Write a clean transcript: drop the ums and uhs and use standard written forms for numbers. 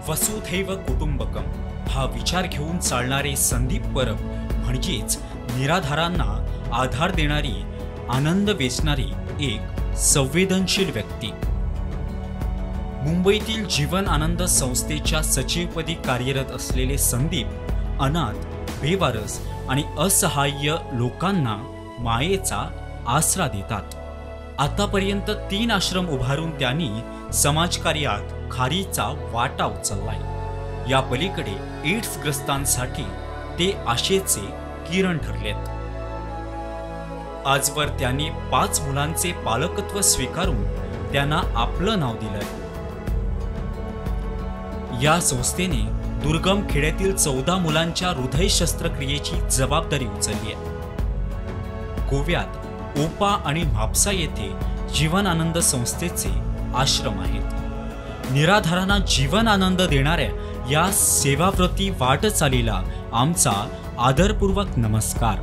वसुधैव कुटुंबकम हा विचार घेऊन चालणारे संदीप परब म्हणजेच निराधारांना आधार देणारी, आनंद वेचणारी एक संवेदनशील व्यक्ती। मुंबईतील जीवन आनंद संस्थेच्या सचिवपदी कार्यरत असलेले संदीप अनाथ, बेवारस आणि असहाय्य लोकांना मायेचा आसरा देतात। आतापर्यंत 3 आश्रम उभारून त्यांनी समाजकार्यात खारीचा वाटा उचललाय। या पलीकडे एड्स ग्रस्तांसाठी ते आशेचे किरण ठरलेत। आजवर त्यांनी 5 मुलांचे पालकत्व स्वीकारून त्यांना आपलं नाव दिलंय। या संस्थेने दुर्गम खेड्यातील 14 मुलांच्या हृदय शस्त्रक्रियेची जबाबदारी उचलली आहे। गोव्यात ओपा आणि म्हापसा येथे जीवन आनंद संस्थेचे आश्रम आहेत। निराधारांना जीवन आनंद देणाऱ्या या सेवाव्रती वाटचालीला आमचा आदरपूर्वक नमस्कार।